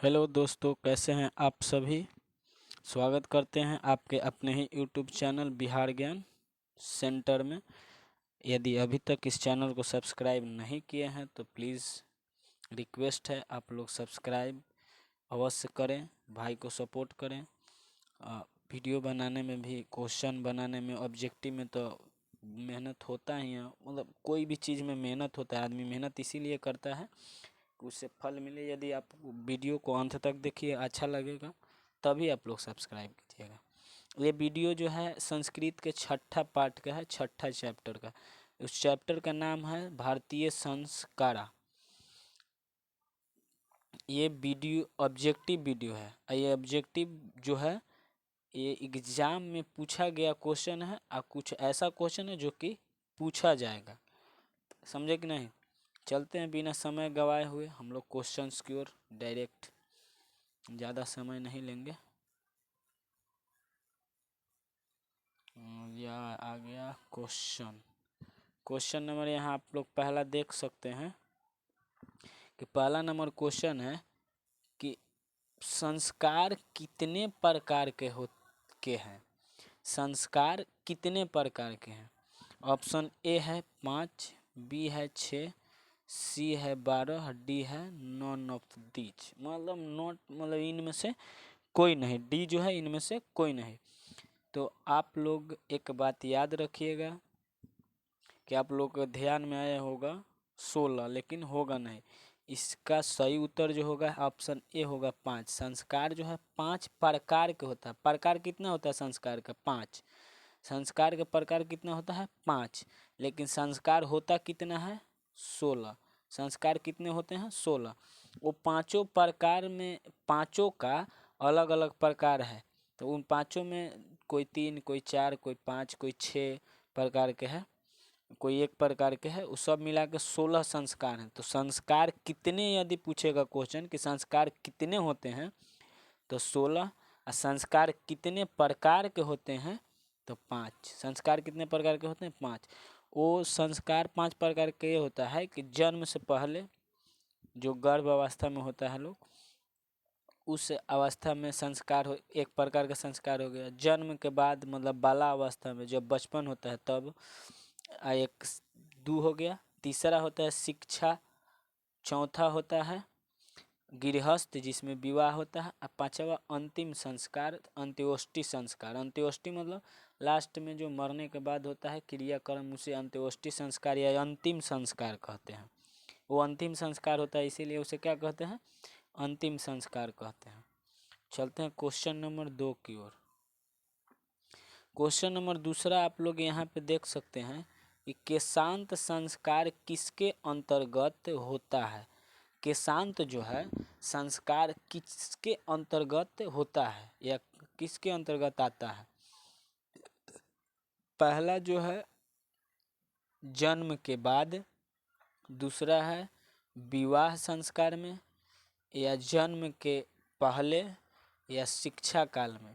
Hello दोस्तों, कैसे हैं आप सभी। स्वागत करते हैं आपके अपने ही यूट्यूब चैनल बिहार ज्ञान सेंटर में। यदि अभी तक इस चैनल को सब्सक्राइब नहीं किए हैं तो प्लीज़ रिक्वेस्ट है आप लोग सब्सक्राइब अवश्य करें, भाई को सपोर्ट करें। वीडियो बनाने में भी, क्वेश्चन बनाने में, ऑब्जेक्टिव में तो मेहनत होता ही है। मतलब कोई भी चीज़ में मेहनत होता है, आदमी मेहनत इसीलिए करता है उससे फल मिले। यदि आप वीडियो को अंत तक देखिए, अच्छा लगेगा तभी आप लोग सब्सक्राइब कीजिएगा। ये वीडियो जो है संस्कृत के छठा पाठ का है, छठा चैप्टर का। उस चैप्टर का नाम है भारतीय संस्कारा। ये वीडियो ऑब्जेक्टिव वीडियो है। ये ऑब्जेक्टिव जो है ये एग्ज़ाम में पूछा गया क्वेश्चन है और कुछ ऐसा क्वेश्चन है जो कि पूछा जाएगा। समझे कि नहीं। चलते हैं बिना समय गवाए हुए हम लोग क्वेश्चंस की ओर डायरेक्ट, ज़्यादा समय नहीं लेंगे। या आ गया क्वेश्चन। क्वेश्चन नंबर यहाँ आप लोग पहला देख सकते हैं कि पहला नंबर क्वेश्चन है कि संस्कार कितने प्रकार के हैं। संस्कार कितने प्रकार के हैं। ऑप्शन ए है 5, बी है 6, सी है 12, डी है नॉन ऑफ दीज। मतलब नॉट, मतलब इनमें से कोई नहीं। डी जो है इनमें से कोई नहीं। तो आप लोग एक बात याद रखिएगा कि आप लोग को ध्यान में आया होगा 16, लेकिन होगा नहीं। इसका सही उत्तर जो होगा ऑप्शन ए होगा 5। संस्कार जो है 5 प्रकार के होता है। प्रकार कितना होता है संस्कार का? 5। संस्कार का प्रकार कितना होता है? 5। लेकिन संस्कार होता कितना है? 16। संस्कार कितने होते हैं? 16। वो पांचों प्रकार में, पांचों का अलग अलग प्रकार है। तो उन पांचों में कोई 3, कोई 4, कोई 5, कोई 6 प्रकार के है, कोई एक प्रकार के है। वो सब मिला के 16 संस्कार हैं। तो संस्कार कितने यदि पूछेगा क्वेश्चन कि संस्कार कितने होते हैं तो 16। और संस्कार कितने प्रकार के होते हैं तो 5। संस्कार कितने प्रकार के होते हैं? 5। वो संस्कार 5 प्रकार के ये होता है कि जन्म से पहले जो गर्भ अवस्था में होता है लोग, उस अवस्था में संस्कार हो, एक प्रकार का संस्कार हो गया। जन्म के बाद मतलब बाला अवस्था में जब बचपन होता है तब एक 2 हो गया। तीसरा होता है शिक्षा। चौथा होता है गृहस्थ जिसमें विवाह होता है। और पांचवा अंतिम संस्कार, अंत्योष्टि संस्कार। अंत्योष्टि मतलब लास्ट में जो मरने के बाद होता है क्रियाकर्म, उसे अंत्योष्टि संस्कार या अंतिम संस्कार कहते हैं। वो अंतिम संस्कार होता है, इसीलिए उसे क्या कहते हैं? अंतिम संस्कार कहते हैं। चलते हैं क्वेश्चन नंबर 2 की ओर। क्वेश्चन नंबर दूसरा आप लोग यहाँ पे देख सकते हैं कि केशांत संस्कार किसके अंतर्गत होता है। केशांत जो है संस्कार किसके अंतर्गत होता है या किसके अंतर्गत आता है? पहला जो है जन्म के बाद, दूसरा है विवाह संस्कार में, या जन्म के पहले, या शिक्षा काल में।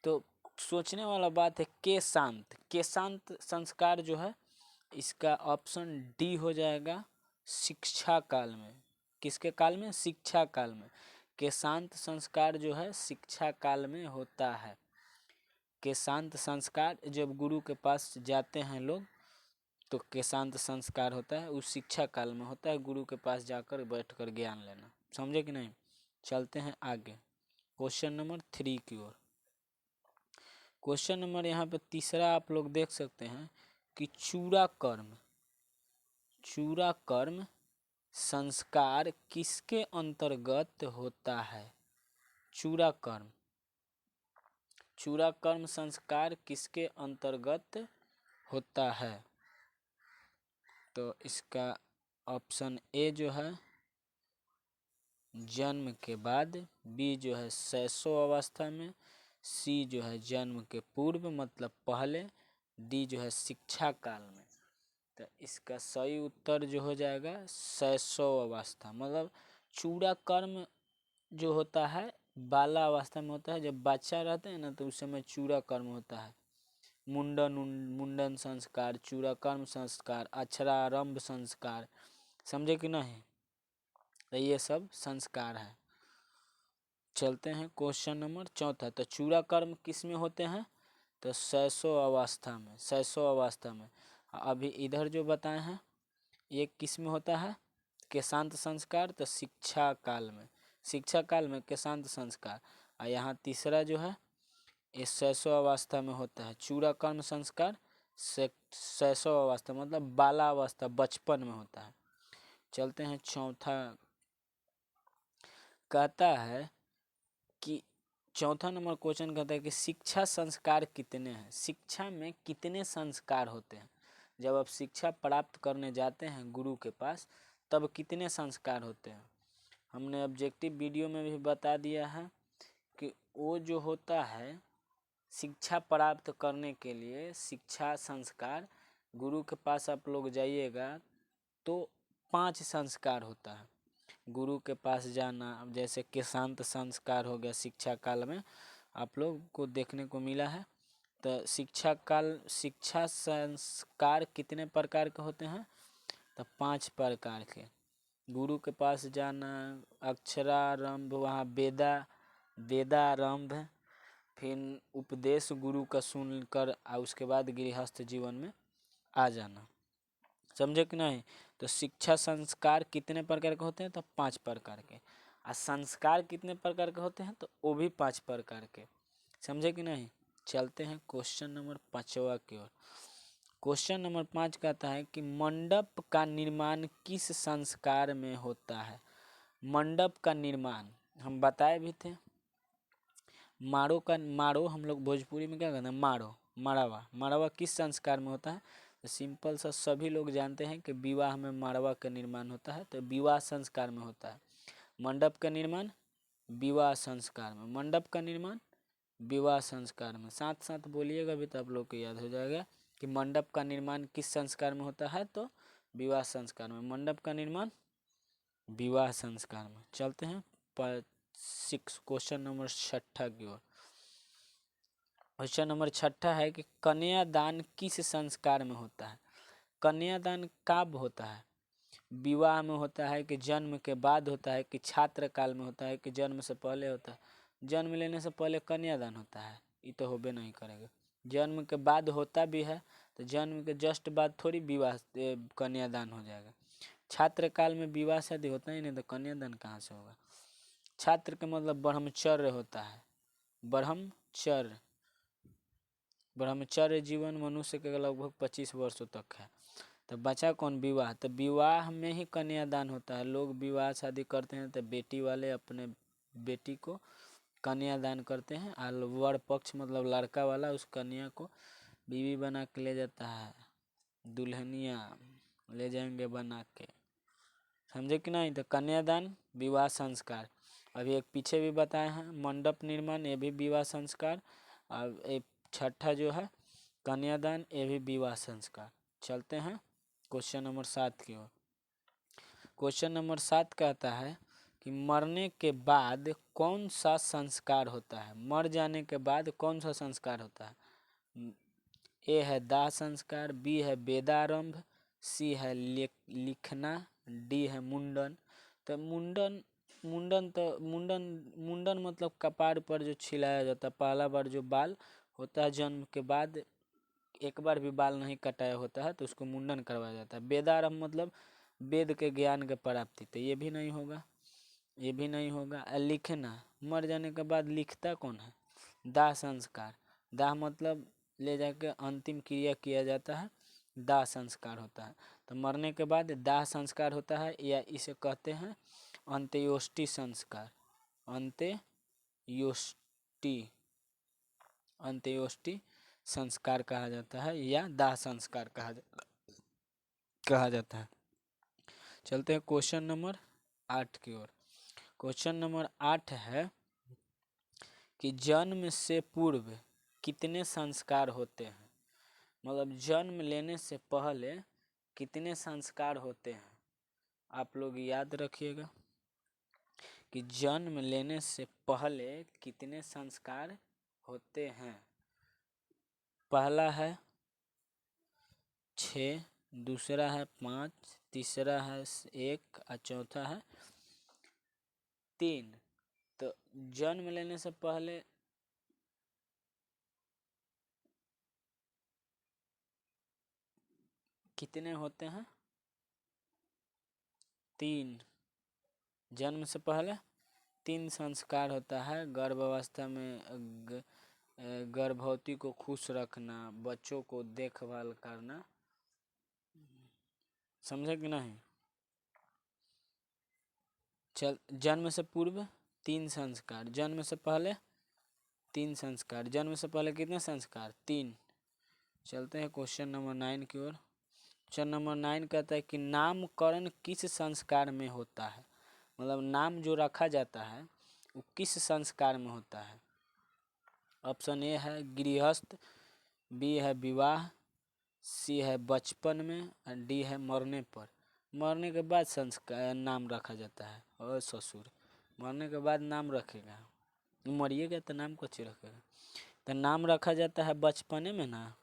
तो सोचने वाला बात है केशांत। केशांत संस्कार जो है इसका ऑप्शन डी हो जाएगा, शिक्षा काल में। किसके काल में? शिक्षा काल में। केशांत संस्कार जो है शिक्षा काल में होता है। केशांत संस्कार जब गुरु के पास जाते हैं लोग तो केशांत संस्कार होता है, उस शिक्षा काल में होता है, गुरु के पास जाकर बैठकर ज्ञान लेना। समझे कि नहीं। चलते हैं आगे क्वेश्चन नंबर 3 की ओर। क्वेश्चन नंबर यहाँ पे तीसरा आप लोग देख सकते हैं कि चूड़ा कर्म, चूड़ा कर्म संस्कार किसके अंतर्गत होता है? चूड़ा कर्म, चूड़ा कर्म संस्कार किसके अंतर्गत होता है? तो इसका ऑप्शन ए जो है जन्म के बाद, बी जो है शैशव अवस्था में, सी जो है जन्म के पूर्व मतलब पहले, डी जो है शिक्षा काल में। तो इसका सही उत्तर जो हो जाएगा शैशव अवस्था। मतलब चूड़ा कर्म जो होता है बाला अवस्था में होता है। जब बच्चा रहते हैं ना तो उस समय चूड़ा कर्म होता है। मुंडन संस्कार, चूड़ा कर्म संस्कार, अक्षरारंभ संस्कार। समझे कि नहीं। तो ये सब संस्कार है। चलते हैं क्वेश्चन नंबर चौथा। तो चूड़ा कर्म किस में होते हैं? तो शैशव अवस्था में, शैशव अवस्था में। अभी इधर जो बताए हैं ये किस में होता है? केशांत संस्कार। तो शिक्षा काल में, शिक्षा काल में केशांत संस्कार। और यहाँ तीसरा जो है ये शैशव अवस्था में होता है। चूड़ा कर्म संस्कार शैशव अवस्था मतलब बालावस्था, बचपन में होता है। चलते हैं चौथा। कहता है कि चौथा नंबर क्वेश्चन कहता है कि शिक्षा संस्कार कितने हैं? शिक्षा में कितने संस्कार होते हैं? जब आप शिक्षा प्राप्त करने जाते हैं गुरु के पास तब कितने संस्कार होते हैं? हमने ऑब्जेक्टिव वीडियो में भी बता दिया है कि वो जो होता है शिक्षा प्राप्त करने के लिए शिक्षा संस्कार, गुरु के पास आप लोग जाइएगा तो 5 संस्कार होता है। गुरु के पास जाना, जैसे केशांत संस्कार हो गया शिक्षा काल में, आप लोग को देखने को मिला है। तो शिक्षा संस्कार कितने प्रकार के होते हैं? तो 5 प्रकार के। गुरु के पास जाना, अक्षरारंभ, वहाँ वेदारंभ, फिर उपदेश गुरु का सुनकर और उसके बाद गृहस्थ जीवन में आ जाना। समझे कि नहीं? तो शिक्षा संस्कार कितने प्रकार के होते हैं? तो 5 प्रकार के। और संस्कार कितने प्रकार के होते हैं? तो वो भी 5 प्रकार के। समझे कि नहीं? चलते हैं क्वेश्चन नंबर 5वां की ओर। क्वेश्चन नंबर 5 कहता है कि मंडप का निर्माण किस संस्कार में होता है? मंडप का निर्माण हम बताए भी थे। माड़ो हम लोग भोजपुरी में क्या कहते हैं? माड़वा किस संस्कार में होता है? तो सिंपल सा सभी लोग जानते हैं कि विवाह में माड़वा का निर्माण होता है, तो विवाह संस्कार में होता है। मंडप का निर्माण विवाह संस्कार में, मंडप का निर्माण विवाह संस्कार में। साथ साथ बोलिएगा भी तो आप लोग को याद हो जाएगा कि मंडप का निर्माण किस संस्कार में होता है? तो विवाह संस्कार में। मंडप का निर्माण विवाह संस्कार में। चलते हैं क्वेश्चन नंबर 6 की ओर। क्वेश्चन नंबर 6 है कि कन्यादान किस संस्कार में होता है? कन्यादान कब होता है? विवाह में होता है कि जन्म के बाद होता है कि छात्र काल में होता है कि जन्म से पहले होता है? जन्म लेने से पहले कन्यादान होता है, ये तो होबे नहीं करेगा। जन्म के बाद होता भी है तो जन्म के जस्ट बाद थोड़ी विवाह कन्यादान हो जाएगा। छात्र काल में विवाह शादी होता ही नहीं तो कन्यादान कहाँ से होगा? छात्र का मतलब ब्रह्मचर्य होता है। ब्रह्मचर्य जीवन मनुष्य के लगभग 25 वर्षों तक है। तो बचा कौन? विवाह। तो विवाह में ही कन्यादान होता है। लोग विवाह शादी करते हैं तो बेटी वाले अपने बेटी को कन्यादान करते हैं और वर पक्ष मतलब लड़का वाला उस कन्या को बीवी बना के ले जाता है, दुल्हनिया ले जाएंगे बना के। समझे कि नहीं? तो कन्यादान विवाह संस्कार। अभी एक पीछे भी बताए हैं मंडप निर्माण, ये भी विवाह संस्कार। और एक 6 जो है कन्यादान, ये भी विवाह संस्कार। चलते हैं क्वेश्चन नंबर 7 की ओर। क्वेश्चन नंबर 7 कहता है कि मरने के बाद कौन सा संस्कार होता है? मर जाने के बाद कौन सा संस्कार होता है? ए है दाह संस्कार, बी है वेदारंभ, सी है लिखना, डी है मुंडन। तो मुंडन मतलब कपार पर जो छिलाया जाता है, पहला बार जो बाल होता है जन्म के बाद एक बार भी बाल नहीं कटाया होता है तो उसको मुंडन करवाया जाता है। वेदारंभ मतलब वेद के ज्ञान के प्राप्ति, तो ये भी नहीं होगा, ये भी नहीं होगा। लिखना, मर जाने के बाद लिखता कौन है? दाह संस्कार। दाह मतलब ले जाके अंतिम क्रिया किया जाता है, दाह संस्कार होता है। तो मरने के बाद दाह संस्कार होता है या इसे कहते हैं अंत्येष्टि संस्कार। अंत्येष्टि संस्कार कहा जाता है या दाह संस्कार कहा जाता है। चलते हैं क्वेश्चन नंबर 8 की ओर। क्वेश्चन नंबर 8 है कि जन्म से पूर्व कितने संस्कार होते हैं? मतलब जन्म लेने से पहले कितने संस्कार होते हैं? आप लोग याद रखिएगा कि जन्म लेने से पहले कितने संस्कार होते हैं। पहला है 6, दूसरा है 5, तीसरा है 1 और चौथा है 3। तो जन्म लेने से पहले कितने होते हैं? 3। जन्म से पहले 3 संस्कार होता है। गर्भावस्था में गर्भवती को खुश रखना, बच्चों को देखभाल करना, समझे कि नहीं? जन्म से पूर्व 3 संस्कार, जन्म से पहले 3 संस्कार, जन्म से पहले कितने संस्कार? 3। चलते हैं क्वेश्चन नंबर 9 की ओर। क्वेश्चन नंबर 9 कहता है कि नामकरण किस संस्कार में होता है? मतलब नाम जो रखा जाता है वो किस संस्कार में होता है? ऑप्शन ए है गृहस्थ, बी है विवाह, सी है बचपन में और डी है मरने पर। मरने के बाद संस्कार नाम रखा जाता है। और ससुर मरने के बाद नाम रखेगा, मरिएगा तो नाम कुछ रखेगा। तो नाम रखा जाता है बचपने में ना,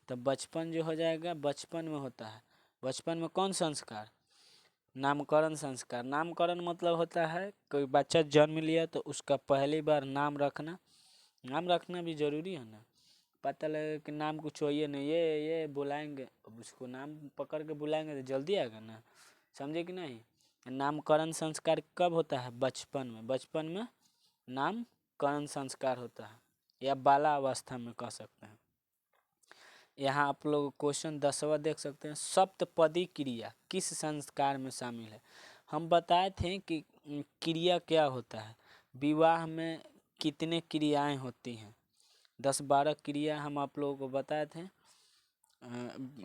तो बचपन जो हो जाएगा बचपन में होता है। बचपन में कौन संस्कार? नामकरण संस्कार। नामकरण मतलब होता है कोई बच्चा जन्म लिया तो उसका पहली बार नाम रखना। नाम रखना भी जरूरी है ना, पता लगे कि नाम कुछ होइए नहीं, ये बुलाएंगे, अब उसको नाम पकड़ के बुलाएंगे तो जल्दी आएगा ना, समझे कि नहीं? नामकरण संस्कार कब होता है? बचपन में। बचपन में नामकरण संस्कार होता है, या बाला अवस्था में कह सकते हैं। यहाँ आप लोग क्वेश्चन 10वां देख सकते हैं। सप्तपदी क्रिया किस संस्कार में शामिल है? हम बताए थे कि क्रिया क्या होता है। विवाह में कितने क्रियाएं होती हैं? 10-12 क्रिया हम आप लोगों को बताए थे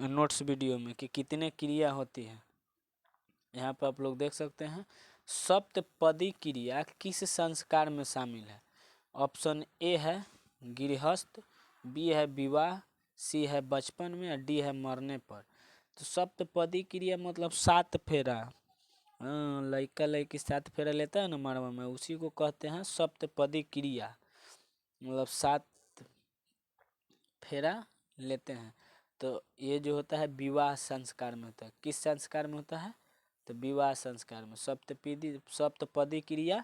नोट्स वीडियो में कि कितने क्रिया होती है। यहाँ पर आप लोग देख सकते हैं। सप्तपदी क्रिया किस संस्कार में शामिल है? ऑप्शन ए है गृहस्थ, बी है विवाह, सी है बचपन में और डी है मरने पर। तो सप्तपदी क्रिया मतलब 7 फेरा। लड़का लड़की 7 फेरा लेता है ना मरवा में, उसी को कहते हैं सप्तपदी क्रिया, मतलब 7 फेरा लेते हैं। तो ये जो होता है विवाह संस्कार में होता है। किस संस्कार में होता है? तो विवाह संस्कार में। सप्तपदी क्रिया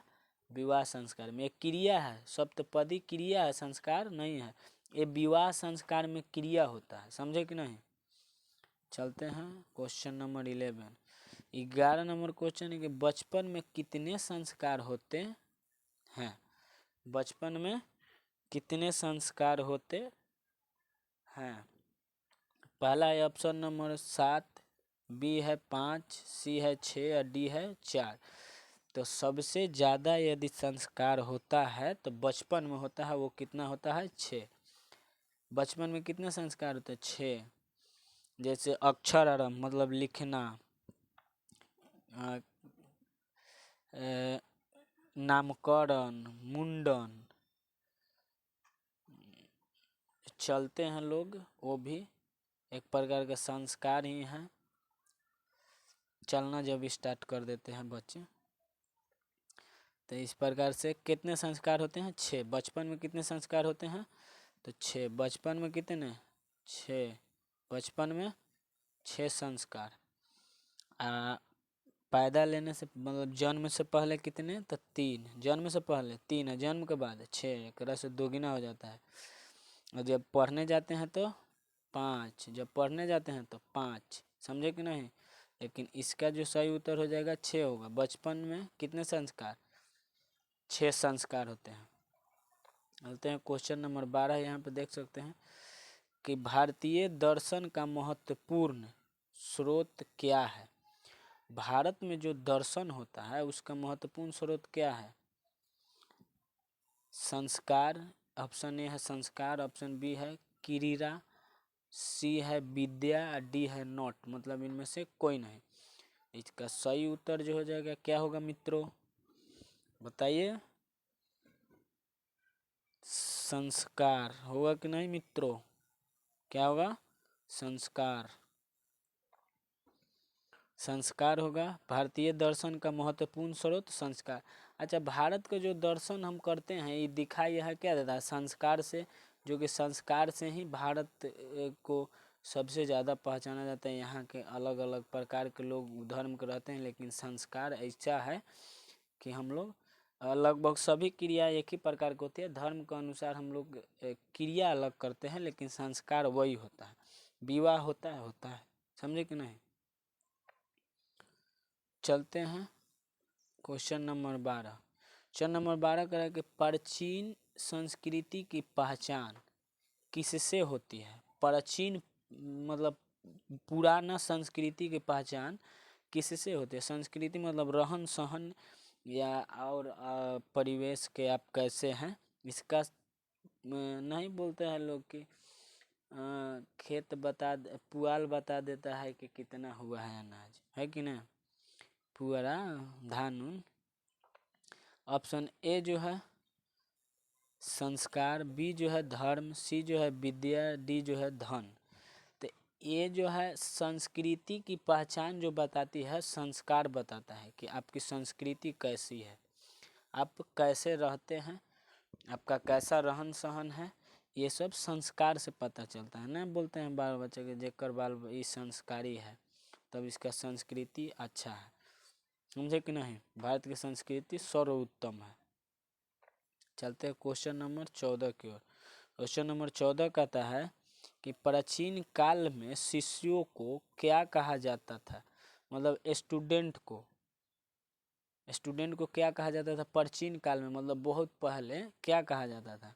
विवाह संस्कार में। एक क्रिया है, सप्तपदी क्रिया है, संस्कार नहीं है। ये विवाह संस्कार में क्रिया होता है, समझे कि नहीं? चलते हैं क्वेश्चन नंबर 11 नंबर क्वेश्चन है कि बचपन में कितने संस्कार होते हैं? बचपन में कितने संस्कार होते हैं? पहला है ऑप्शन नंबर 7, बी है 5, सी है 6 और डी है 4। तो सबसे ज़्यादा यदि संस्कार होता है तो बचपन में होता है, वो कितना होता है? 6। बचपन में कितने संस्कार होते हैं? 6। जैसे अक्षर आरंभ मतलब लिखना, नामकरण, मुंडन, चलते हैं लोग, वो भी एक प्रकार का संस्कार ही है। चलना जब स्टार्ट कर देते हैं बच्चे, तो इस प्रकार से कितने संस्कार होते हैं? 6। बचपन में कितने संस्कार होते हैं? तो 6। बचपन में कितने? 6। बचपन में 6 संस्कार। पैदा लेने से मतलब जन्म से पहले कितने? तो 3। जन्म से पहले 3 है, जन्म के बाद 6, एक तरह से दोगुना हो जाता है। और जब पढ़ने जाते हैं तो 5, जब पढ़ने जाते हैं तो 5, समझे कि नहीं? लेकिन इसका जो सही उत्तर हो जाएगा 6 होगा। बचपन में कितने संस्कार? 6 संस्कार होते हैं। चलते हैं क्वेश्चन नंबर 12। यहाँ पे देख सकते हैं कि भारतीय दर्शन का महत्वपूर्ण स्रोत क्या है? भारत में जो दर्शन होता है उसका महत्वपूर्ण स्रोत क्या है? संस्कार, ऑप्शन ए है संस्कार, ऑप्शन बी है क्रीड़ा, सी है विद्या, डी है नोट, मतलब इनमें से कोई नहीं। इसका सही उत्तर जो हो जाएगा क्या होगा मित्रों? बताइए। संस्कार होगा कि नहीं मित्रों? क्या होगा? संस्कार। संस्कार होगा। भारतीय दर्शन का महत्वपूर्ण स्रोत संस्कार। अच्छा, भारत का जो दर्शन हम करते हैं ये दिखाई यह क्या देता है? संस्कार से, जो कि संस्कार से ही भारत को सबसे ज़्यादा पहचाना जाता है। यहाँ के अलग अलग प्रकार के लोग धर्म के रहते हैं, लेकिन संस्कार ऐसा है कि हम लोग लगभग सभी क्रिया एक ही प्रकार की होती है। धर्म के अनुसार हम लोग क्रिया अलग करते हैं, लेकिन संस्कार वही होता है। विवाह होता है, समझे कि नहीं। चलते हैं क्वेश्चन नंबर 12। क्वेश्चन नंबर 12 कह रहा है कि प्राचीन संस्कृति की पहचान किससे होती है। प्राचीन मतलब पुराना संस्कृति की पहचान किससे होती है। संस्कृति मतलब रहन सहन या और परिवेश के आप कैसे हैं, इसका नहीं बोलते हैं लोग कि खेत पुआल बता देता है कि कितना हुआ है अनाज, है कि नहीं, पुअरा धान उन। ऑप्शन ए जो है संस्कार, बी जो है धर्म, सी जो है विद्या, डी जो है धन। तो ये जो है संस्कृति की पहचान जो बताती है, संस्कार बताता है कि आपकी संस्कृति कैसी है, आप कैसे रहते हैं, आपका कैसा रहन सहन है, ये सब संस्कार से पता चलता है ना। बोलते हैं बाल बच्चे के जेकर बाल ये संस्कारी है तब इसका संस्कृति अच्छा है, समझे कि नहीं। भारत की संस्कृति सर्वोत्तम है। चलते हैं क्वेश्चन नंबर 14 की ओर। क्वेश्चन नंबर 14 कहता है कि प्राचीन काल में शिष्यों को क्या कहा जाता था। मतलब स्टूडेंट को क्या कहा जाता था प्राचीन काल में, मतलब बहुत पहले क्या कहा जाता था।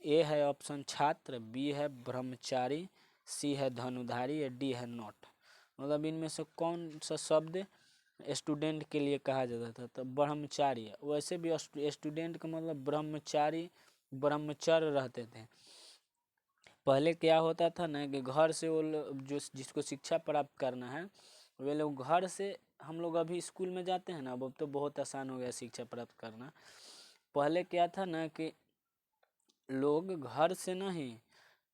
ए है ऑप्शन छात्र, बी है ब्रह्मचारी, सी है धनुधारी या डी है नोट। मतलब इनमें से कौन सा शब्द स्टूडेंट के लिए कहा जाता था। तो ब्रह्मचारी। वैसे भी स्टूडेंट का मतलब ब्रह्मचारी, ब्रह्मचर्य रहते थे। पहले क्या होता था ना कि घर से वो जो जिसको शिक्षा प्राप्त करना है वे लोग घर से, हम लोग अभी स्कूल में जाते हैं ना, अब तो बहुत आसान हो गया शिक्षा प्राप्त करना। पहले क्या था ना कि लोग घर से नहीं,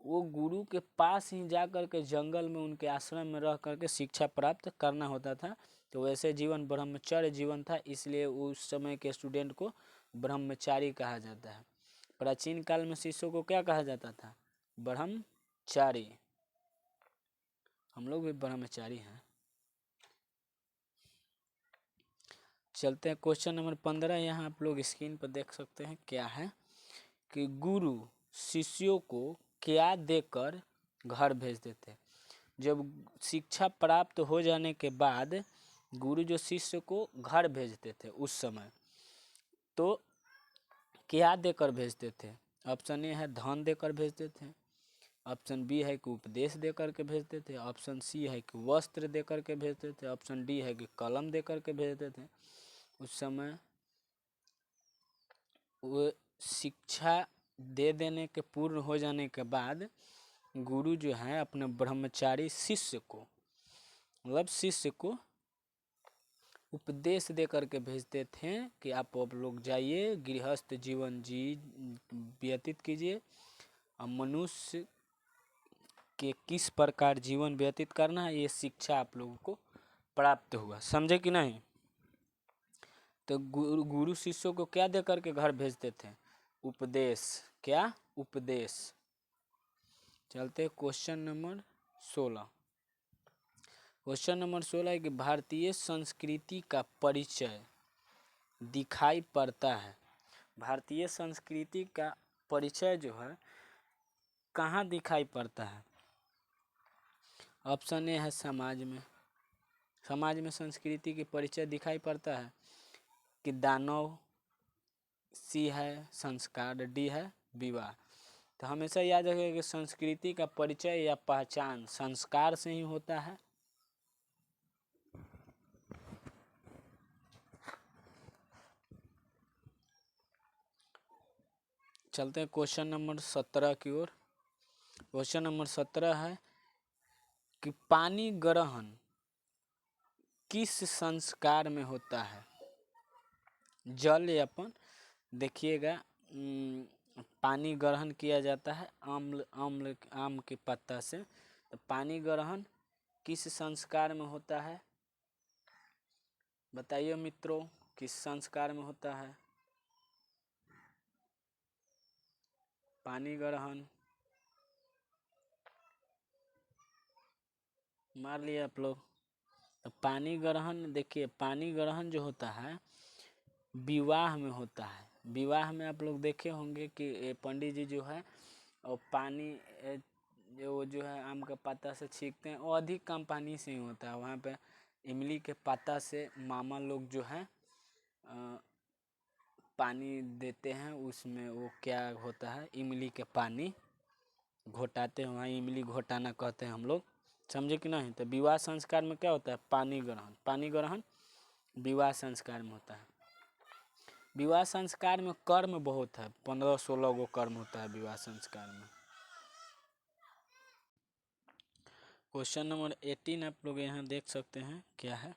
वो गुरु के पास ही जा कर के जंगल में उनके आश्रम में रह करके शिक्षा प्राप्त करना होता था। तो वैसे जीवन ब्रह्मचर्य जीवन था, इसलिए उस समय के स्टूडेंट को ब्रह्मचारी कहा जाता है। प्राचीन काल में शिष्यों को क्या कहा जाता था, ब्रह्मचारी। हम लोग भी ब्रह्मचारी हैं। चलते हैं क्वेश्चन नंबर 15। यहाँ आप लोग स्क्रीन पर देख सकते हैं क्या है कि गुरु शिष्यों को क्या देकर घर भेज देते। जब शिक्षा प्राप्त हो जाने के बाद गुरु जो शिष्य को घर भेजते थे उस समय, तो क्या देकर भेजते थे। ऑप्शन ए है धन देकर भेजते थे, ऑप्शन बी है कि उपदेश देकर के भेजते थे, ऑप्शन सी है कि वस्त्र देकर के भेजते थे, ऑप्शन डी है कि कलम देकर के भेजते थे। उस समय वो शिक्षा दे देने के पूर्ण हो जाने के बाद गुरु जो है अपने ब्रह्मचारी शिष्य को, मतलब शिष्य को उपदेश दे करके भेजते थे कि आप लोग जाइए गृहस्थ जीवन व्यतीत कीजिए, और मनुष्य के किस प्रकार जीवन व्यतीत करना है ये शिक्षा आप लोगों को प्राप्त हुआ, समझे कि नहीं। तो गुरु शिष्यों को क्या दे करके घर भेजते थे, उपदेश। क्या, उपदेश। चलते क्वेश्चन नंबर 16। क्वेश्चन नंबर 16 है कि भारतीय संस्कृति का परिचय दिखाई पड़ता है। भारतीय संस्कृति का परिचय जो है कहाँ दिखाई पड़ता है। ऑप्शन ए है समाज में। समाज में संस्कृति के परिचय दिखाई पड़ता है कि दानव, सी है संस्कार, डी है विवाह। तो हमेशा याद रखिए कि संस्कृति का परिचय या पहचान संस्कार से ही होता है। चलते हैं क्वेश्चन नंबर 17 की ओर। क्वेश्चन नंबर 17 है कि पानी ग्रहण किस संस्कार में होता है। जल यापन, देखिएगा पानी ग्रहण किया जाता है आम के पत्ता से। तो पानी ग्रहण किस संस्कार में होता है, बताइए मित्रों, किस संस्कार में होता है पानी ग्रहण। मार लिया आप लोग। तो पानी ग्रहण, देखिए पानी ग्रहण जो होता है विवाह में होता है। विवाह में आप लोग देखे होंगे कि पंडित जी जो है और पानी जो है आम का पत्ता से छींकते हैं, वो अधिक कम पानी से ही होता है। वहाँ पे इमली के पत्ता से मामा लोग जो है पानी देते हैं, उसमें वो क्या होता है, इमली के पानी घोटाते हैं, वहाँ इमली घोटाना कहते हैं हम लोग, समझे कि नहीं। तो विवाह संस्कार में क्या होता है, पानी ग्रहण। पानी ग्रहण विवाह संस्कार में होता है। विवाह संस्कार में कर्म बहुत है, 15-16 गो कर्म होता है विवाह संस्कार में। क्वेश्चन नंबर 18 आप लोग यहाँ देख सकते हैं, क्या है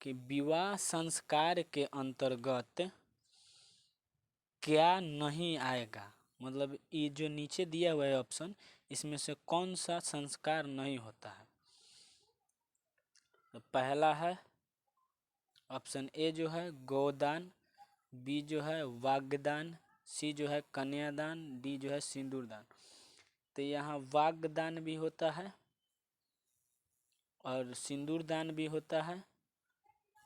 कि विवाह संस्कार के अंतर्गत क्या नहीं आएगा। मतलब ये जो नीचे दिया हुआ है ऑप्शन, इसमें से कौन सा संस्कार नहीं होता है। तो पहला है ऑप्शन ए जो है गोदान, बी जो है वाग्दान, सी जो है कन्यादान, डी जो है सिंदूरदान। तो यहाँ वाग्दान भी होता है और सिंदूरदान भी होता है,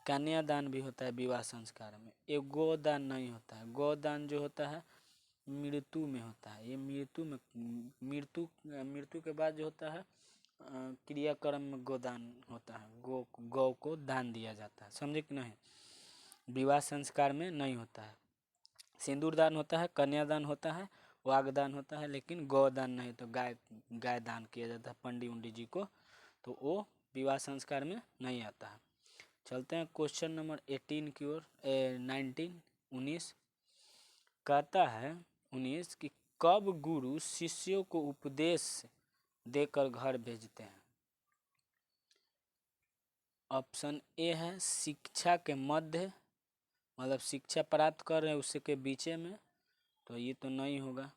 कन्यादान भी होता है विवाह संस्कार में। एक गोदान नहीं होता है। गोदान जो होता है मृत्यु में होता है। ये मृत्यु में मृत्यु के बाद जो होता है क्रियाक्रम में गोदान होता है। गौ को दान दिया जाता है, समझे कि नहीं। विवाह संस्कार में नहीं होता है। सिंदूरदान होता है, कन्यादान होता है, वागदान होता है, लेकिन गौदान नहीं। तो गाय दान किया जाता है पंडित जी को, तो वो विवाह संस्कार में नहीं आता है। चलते हैं क्वेश्चन नंबर 18 की ओर। 19 कहता है 19 कि कब गुरु शिष्यों को उपदेश देकर घर भेजते हैं। ऑप्शन ए है शिक्षा के मध्य, मतलब शिक्षा प्राप्त कर रहे हैं उससे के बीचे में, तो ये तो नहीं होगा।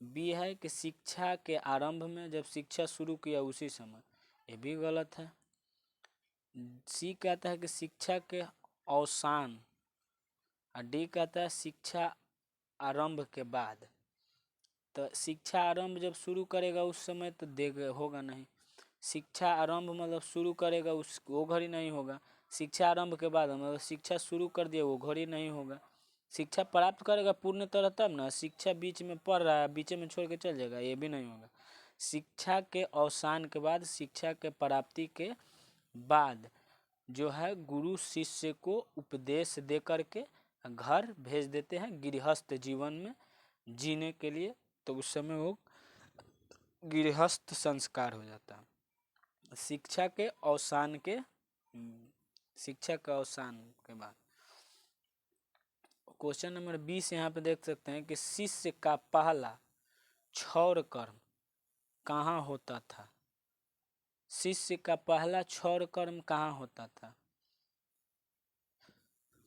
बी है कि शिक्षा के आरंभ में, जब शिक्षा शुरू किया उसी समय, ये भी गलत है। सी कहता है कि शिक्षा के अवसान, और डी कहता है शिक्षा आरंभ के बाद। तो शिक्षा आरंभ जब शुरू करेगा उस समय तो देगा होगा नहीं। शिक्षा आरंभ मतलब शुरू करेगा उस वो घड़ी नहीं होगा। शिक्षा आरंभ के बाद मतलब शिक्षा शुरू कर दिया वो घड़ी नहीं होगा। शिक्षा प्राप्त करेगा पूर्ण तरह तब ना। शिक्षा बीच में पढ़ रहा है, बीच में छोड़ के चल जाएगा, ये भी नहीं होगा। शिक्षा के अवसान के बाद, शिक्षा के प्राप्ति के बाद जो है गुरु शिष्य को उपदेश दे करके घर भेज देते हैं गृहस्थ जीवन में जीने के लिए। तो उस समय वो गृहस्थ संस्कार हो जाता है शिक्षा के अवसान के बाद। क्वेश्चन नंबर 20 यहाँ पे देख सकते हैं कि शिष्य का पहला क्षौर कर्म कहाँ होता था। शिष्य का पहला क्षौर कर्म कहाँ होता था।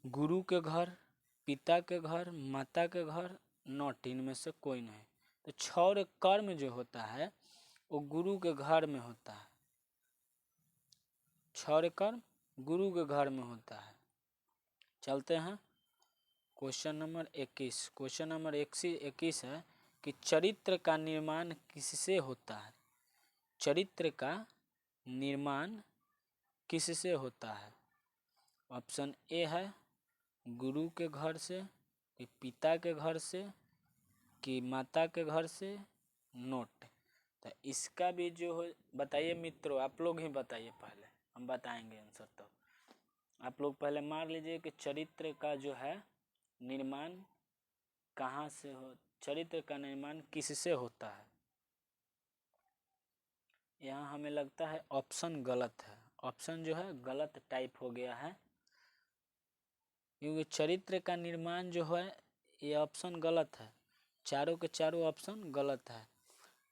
गुरु के घर, पिता के घर, माता के घर, नॉट, इनमें से कोई नहीं। तो क्षौर कर्म जो होता है वो गुरु के घर में होता है। क्षौर कर्म गुरु के घर में होता है। चलते हैं क्वेश्चन नंबर 21। क्वेश्चन नंबर 21 है कि चरित्र का निर्माण किससे होता है। चरित्र का निर्माण किससे होता है। ऑप्शन ए है गुरु के घर से, कि पिता के घर से, कि माता के घर से, नोट। तो इसका भी जो हो बताइए मित्रों, आप लोग ही बताइए, पहले हम बताएंगे आंसर। तो आप लोग पहले मान लीजिए कि चरित्र का जो है निर्माण कहाँ से हो, चरित्र का निर्माण किससे होता है। यहाँ हमें लगता है ऑप्शन गलत है। ऑप्शन जो है गलत टाइप हो गया है, क्योंकि चरित्र का निर्माण जो है ये ऑप्शन गलत है। चारों के चारों ऑप्शन गलत है।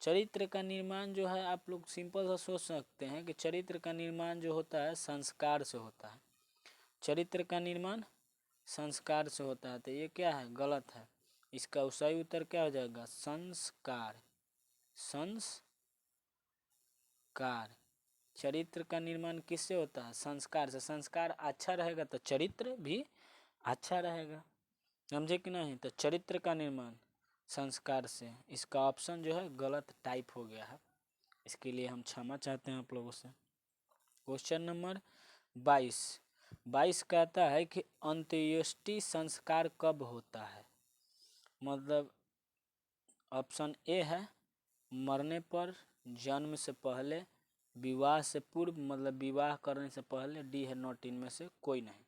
चरित्र का निर्माण जो है, आप लोग सिंपल सा सोच सकते हैं कि चरित्र का निर्माण जो होता है संस्कार से होता है। चरित्र का निर्माण संस्कार से होता है, तो ये क्या है, गलत है। इसका सही उत्तर क्या हो जाएगा, संस्कार। संस्कार। चरित्र का निर्माण किससे होता है, संस्कार से। संस्कार अच्छा रहेगा तो चरित्र भी अच्छा रहेगा, समझे कि नहीं। तो चरित्र का निर्माण संस्कार से, इसका ऑप्शन जो है गलत टाइप हो गया है, इसके लिए हम क्षमा चाहते हैं आप लोगों से। Question number 22। 22 कहता है कि अंत्येष्टि संस्कार कब होता है। मतलब ऑप्शन ए है मरने पर, जन्म से पहले, विवाह से पूर्व मतलब विवाह करने से पहले, डी है नॉट इनमें से कोई नहीं।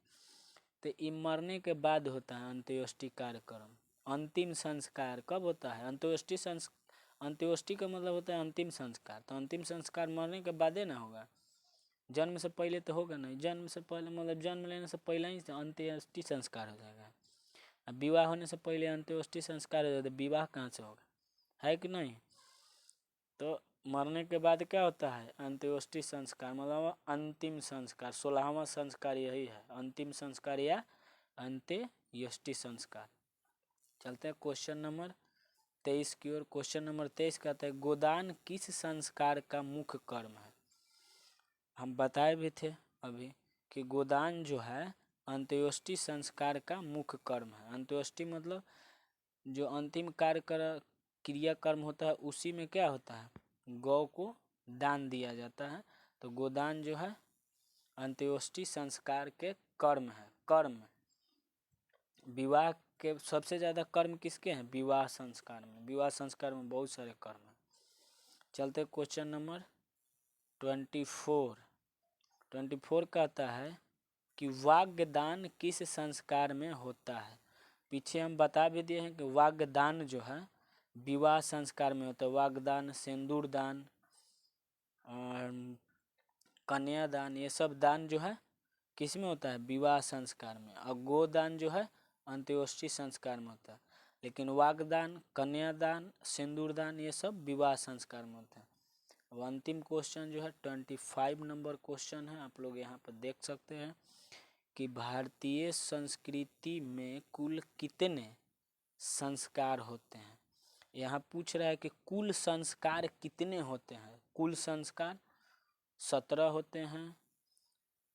तो ये मरने के बाद होता है अंत्येष्टि कार्यक्रम। अंतिम संस्कार कब होता है? अंत्येष्टि का मतलब होता है अंतिम संस्कार। तो अंतिम संस्कार मरने के बाद ही ना होगा, जन्म से पहले तो होगा नहीं। जन्म से पहले मतलब जन्म लेने से पहले ही अंत्येष्टि संस्कार हो जाएगा। अब विवाह होने से पहले अंत्येष्टि संस्कार हो जाता है, विवाह कहाँ से होगा, है कि नहीं। तो मरने के बाद क्या होता है? अंत्येष्टि संस्कार मतलब अंतिम संस्कार। 16वां संस्कार यही है, अंतिम संस्कार या अंत्येष्टि संस्कार। चलते हैं क्वेश्चन नंबर 23 की ओर। क्वेश्चन नंबर 23 कहता है गोदान किस संस्कार का मुख्य कर्म है। हम बताए भी थे अभी कि गोदान जो है अंत्येष्टि संस्कार का मुख्य कर्म है। अंत्येष्टि मतलब जो अंतिम क्रियाकर्म होता है उसी में क्या होता है, गौ को दान दिया जाता है। तो गोदान जो है अंत्येष्टि संस्कार के कर्म है। कर्म विवाह के सबसे ज़्यादा कर्म किसके हैं? विवाह संस्कार में। विवाह संस्कार में बहुत सारे कर्म हैं। चलते क्वेश्चन नंबर 24 कहता है कि वाग्दान किस संस्कार में होता है। पीछे हम बता भी दिए हैं कि वाग्दान जो है विवाह संस्कार में होता है। वाग्दान, सिंदूर दान और कन्यादान, ये सब दान जो है किस में होता है? विवाह संस्कार में। और गोदान जो है अंत्येष्टि संस्कार में होता है। लेकिन वाग्दान, कन्यादान, सिंदूर दान ये सब विवाह संस्कार में होता है। अब अंतिम क्वेश्चन जो है 25 नंबर क्वेश्चन है, आप लोग यहाँ पर देख सकते हैं कि भारतीय संस्कृति में कुल कितने संस्कार होते हैं। यहाँ पूछ रहा है कि कुल संस्कार कितने होते हैं। कुल संस्कार 17 होते हैं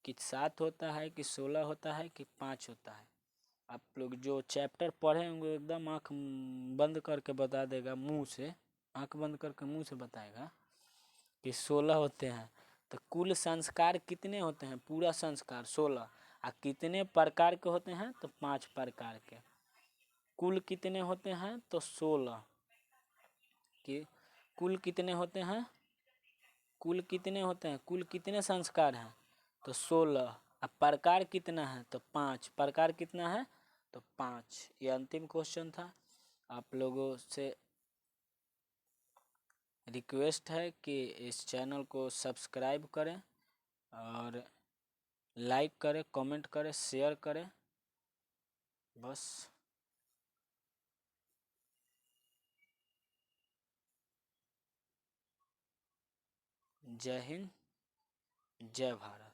कि 7 होता है कि 16 होता है कि 5 होता है। आप लोग जो चैप्टर पढ़े होंगे एकदम आँख बंद करके बता देगा, मुंह से आँख बंद करके मुंह से बताएगा कि 16 होते हैं। तो कुल संस्कार कितने होते हैं? पूरा संस्कार 16। और कितने प्रकार के होते हैं? तो 5 प्रकार के। कुल कितने होते हैं? तो 16। कि कुल कितने होते हैं? कुल कितने होते हैं? कुल कितने संस्कार हैं? तो 16। अब प्रकार कितना है? तो 5। प्रकार कितना है? तो 5। ये अंतिम क्वेश्चन था। आप लोगों से रिक्वेस्ट है कि इस चैनल को सब्सक्राइब करें और लाइक करें, कमेंट करें, शेयर करें। बस। जय हिंद, जय भारत।